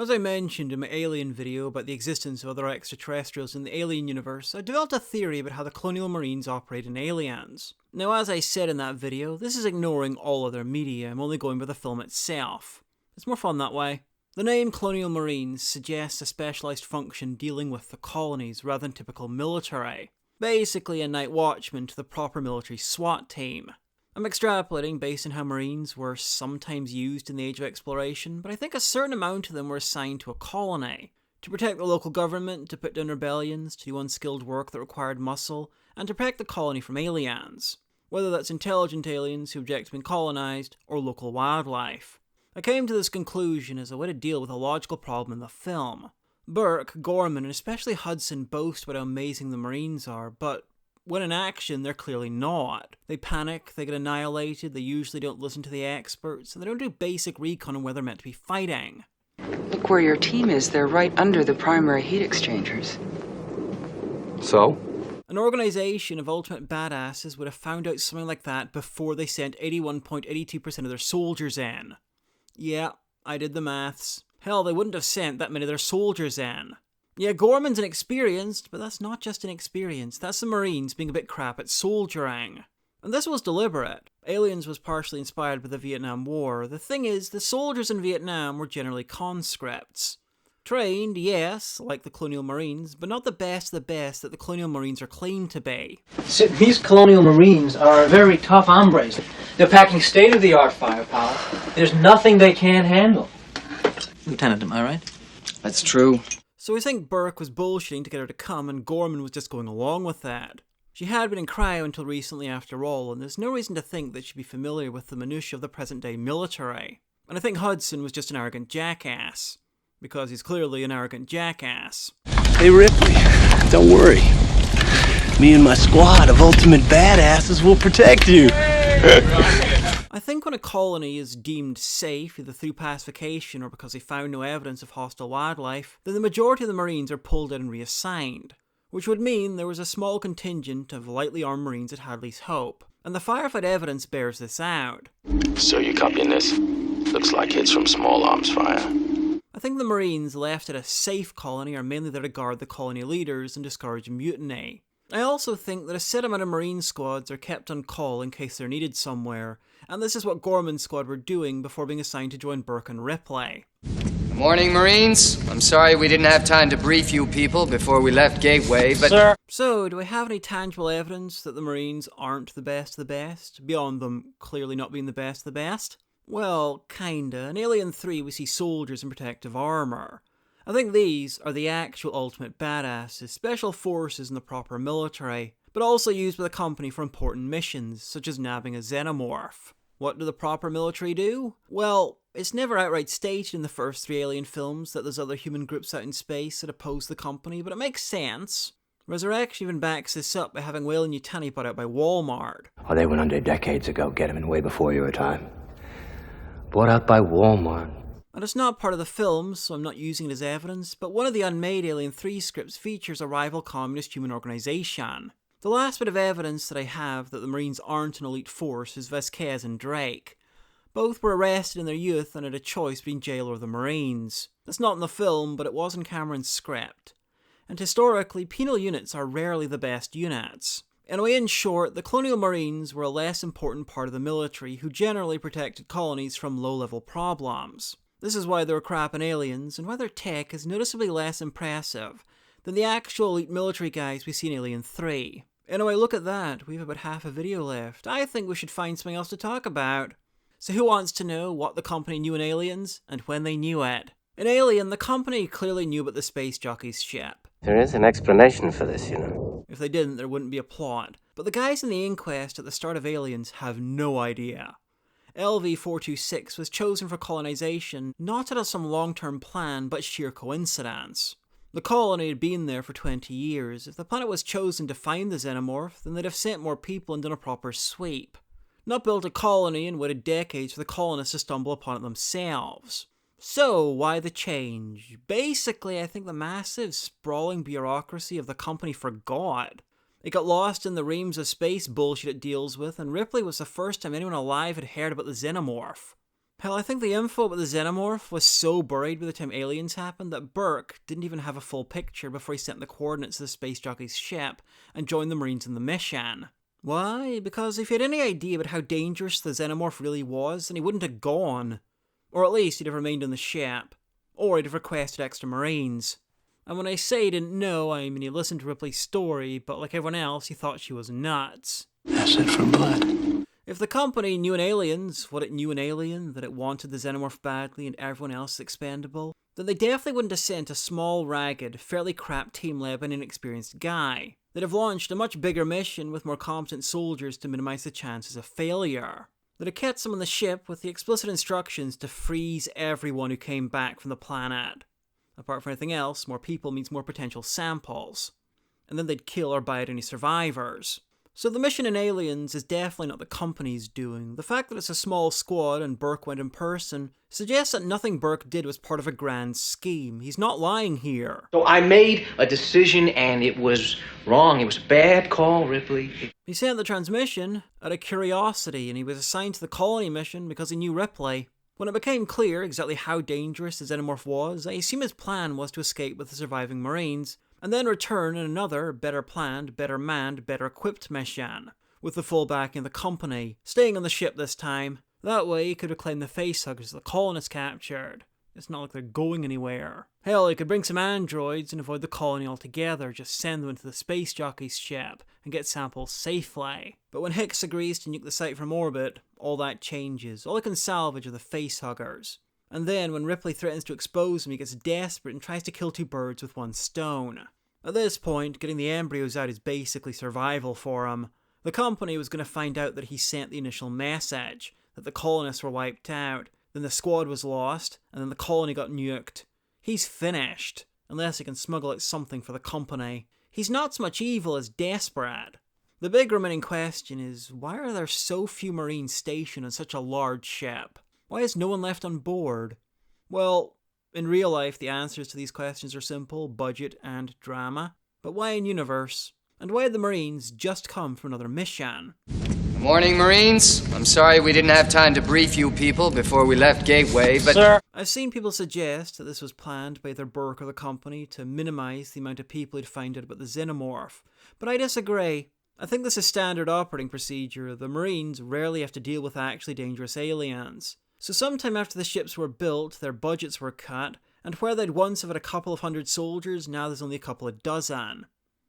As I mentioned in my Alien video about the existence of other extraterrestrials in the Alien universe, I developed a theory about how the Colonial Marines operate in Aliens. Now, as I said in that video, this is ignoring all other media, I'm only going by the film itself. It's more fun that way. The name Colonial Marines suggests a specialised function dealing with the colonies rather than typical military. Basically a night watchman to the proper military SWAT team. I'm extrapolating based on how Marines were sometimes used in the Age of Exploration, but I think a certain amount of them were assigned to a colony. To protect the local government, to put down rebellions, to do unskilled work that required muscle, and to protect the colony from aliens. Whether that's intelligent aliens who object to being colonised, or local wildlife. I came to this conclusion as a way to deal with a logical problem in the film. Burke, Gorman, and especially Hudson boast about how amazing the Marines are, but when in action, they're clearly not. They panic, they get annihilated, they usually don't listen to the experts, and they don't do basic recon on where they're meant to be fighting. Look where your team is. They're right under the primary heat exchangers. So? An organisation of ultimate badasses would have found out something like that before they sent 81.82% of their soldiers in. Yeah, I did the maths. Hell, they wouldn't have sent that many of their soldiers in. Yeah, Gorman's inexperienced, but that's not just inexperienced, that's the Marines being a bit crap at soldiering. And this was deliberate. Aliens was partially inspired by the Vietnam War. The thing is, the soldiers in Vietnam were generally conscripts. Trained, yes, like the Colonial Marines, but not the best of the best that the Colonial Marines are claimed to be. See, these Colonial Marines are very tough hombres. They're packing state-of-the-art firepower. There's nothing they can't handle. Lieutenant, am I right? That's true. So we think Burke was bullshitting to get her to come, and Gorman was just going along with that. She had been in cryo until recently after all, and there's no reason to think that she'd be familiar with the minutiae of the present-day military. And I think Hudson was just an arrogant jackass. Because he's clearly an arrogant jackass. Hey Ripley, don't worry. Me and my squad of ultimate badasses will protect you. I think when a colony is deemed safe, either through pacification or because they found no evidence of hostile wildlife, then the majority of the Marines are pulled out and reassigned. Which would mean there was a small contingent of lightly armed Marines at Hadley's Hope. And the firefight evidence bears this out. So you copying this? Looks like hits from small arms fire. I think the Marines left at a safe colony are mainly there to guard the colony leaders and discourage mutiny. I also think that a set amount of Marine squads are kept on call in case they're needed somewhere, and this is what Gorman's squad were doing before being assigned to join Burke and Ripley. Good morning, Marines. I'm sorry we didn't have time to brief you people before we left Gateway, but... Sir. So, do we have any tangible evidence that the Marines aren't the best of the best, beyond them clearly not being the best of the best? Well, kinda. In Alien 3 we see soldiers in protective armour. I think these are the actual ultimate badasses, special forces in the proper military, but also used by the company for important missions, such as nabbing a xenomorph. What do the proper military do? Well, it's never outright stated in the first 3 Alien films that there's other human groups out in space that oppose the company, but it makes sense. Resurrection even backs this up by having Weyland-Yutani bought out by Walmart. Oh, they went under decades ago, get him in way before your time. Bought out by Walmart. And it's not part of the film, so I'm not using it as evidence, but one of the unmade Alien 3 scripts features a rival communist human organisation. The last bit of evidence that I have that the Marines aren't an elite force is Vasquez and Drake. Both were arrested in their youth and had a choice between jail or the Marines. That's not in the film, but it was in Cameron's script. And historically, penal units are rarely the best units. Anyway, in short, the Colonial Marines were a less important part of the military who generally protected colonies from low-level problems. This is why they were crap in Aliens, and why their tech is noticeably less impressive than the actual elite military guys we see in Alien 3. Anyway, look at that, we have about half a video left. I think we should find something else to talk about. So who wants to know what the company knew in Aliens, and when they knew it? In Alien, the company clearly knew about the space jockey's ship. There is an explanation for this, you know. If they didn't, there wouldn't be a plot. But the guys in the inquest at the start of Aliens have no idea. LV-426 was chosen for colonization not out of some long-term plan, but sheer coincidence. The colony had been there for 20 years. If the planet was chosen to find the xenomorph, then they'd have sent more people and done a proper sweep. Not built a colony and waited decades for the colonists to stumble upon it themselves. So, why the change? Basically, I think the massive, sprawling bureaucracy of the company forgot. It got lost in the reams of space bullshit it deals with, and Ripley was the first time anyone alive had heard about the xenomorph. Hell, I think the info about the xenomorph was so buried by the time Aliens happened that Burke didn't even have a full picture before he sent the coordinates to the space jockey's ship and joined the Marines in the mission. Why? Because if he had any idea about how dangerous the xenomorph really was, then he wouldn't have gone. Or at least he'd have remained on the ship. Or he'd have requested extra Marines. And when I say he didn't know, I mean he listened to Ripley's story, but like everyone else, he thought she was nuts. Acid for blood. If the company knew in Aliens what it knew in Alien, that it wanted the xenomorph badly and everyone else expendable, then they definitely wouldn't have sent a small, ragged, fairly crap team led by an inexperienced guy. They'd have launched a much bigger mission with more competent soldiers to minimize the chances of failure. They'd have kept them on the ship with the explicit instructions to freeze everyone who came back from the planet. Apart from anything else, more people means more potential samples. And then they'd kill or bite any survivors. So the mission in Aliens is definitely not the company's doing. The fact that it's a small squad and Burke went in person suggests that nothing Burke did was part of a grand scheme. He's not lying here. So I made a decision and it was wrong. It was a bad call, Ripley. He sent the transmission out of curiosity, and he was assigned to the colony mission because he knew Ripley. When it became clear exactly how dangerous the xenomorph was, I assume his plan was to escape with the surviving Marines, and then return in another, better planned, better manned, better equipped mission, with the full backing of the company, staying on the ship this time. That way he could reclaim the facehuggers the colonists captured. It's not like they're going anywhere. Hell, he could bring some androids and avoid the colony altogether, just send them into the space jockey's ship and get samples safely. But when Hicks agrees to nuke the site from orbit, all that changes. All he can salvage are the facehuggers. And then, when Ripley threatens to expose him, he gets desperate and tries to kill two birds with one stone. At this point, getting the embryos out is basically survival for him. The company was going to find out that he sent the initial message, that the colonists were wiped out, then the squad was lost, and then the colony got nuked. He's finished, unless he can smuggle out something for the company. He's not so much evil as desperate. The big remaining question is, why are there so few Marines stationed on such a large ship? Why is no one left on board? Well, in real life, the answers to these questions are simple: budget and drama. But why in universe? And why did the Marines just come from another mission? Good morning, Marines. I'm sorry we didn't have time to brief you people before we left Gateway, but... Sir. I've seen people suggest that this was planned by either Burke or the company to minimize the amount of people who'd find out about the xenomorph. But I disagree. I think this is standard operating procedure. The Marines rarely have to deal with actually dangerous aliens. So sometime after the ships were built, their budgets were cut, and where they'd once have had a couple of hundred soldiers, now there's only a couple of dozen.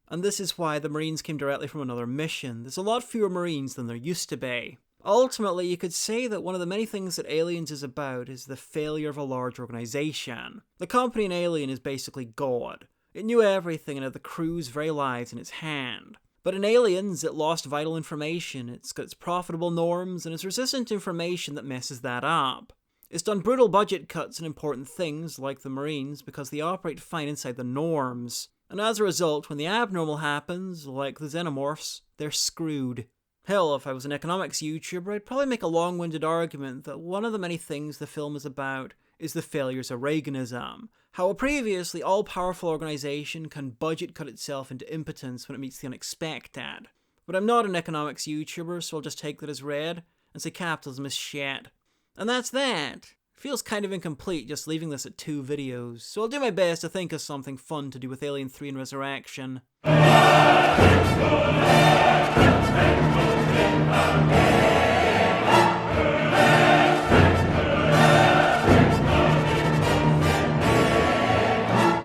And this is why the Marines came directly from another mission. There's a lot fewer Marines than there used to be. Ultimately, you could say that one of the many things that Aliens is about is the failure of a large organization. The company in Alien is basically God. It knew everything and had the crew's very lives in its hand. But in Aliens, it lost vital information, it's got its profitable norms, and it's resistant to information that messes that up. It's done brutal budget cuts on important things, like the Marines, because they operate fine inside the norms. And as a result, when the abnormal happens, like the xenomorphs, they're screwed. Hell, if I was an economics YouTuber, I'd probably make a long-winded argument that one of the many things the film is about is the failures of Reaganism. How a previously all-powerful organization can budget cut itself into impotence when it meets the unexpected. But I'm not an economics YouTuber, so I'll just take that as read and say capitalism is shit. And that's that. Feels kind of incomplete just leaving this at 2 videos, so I'll do my best to think of something fun to do with Alien 3 and Resurrection.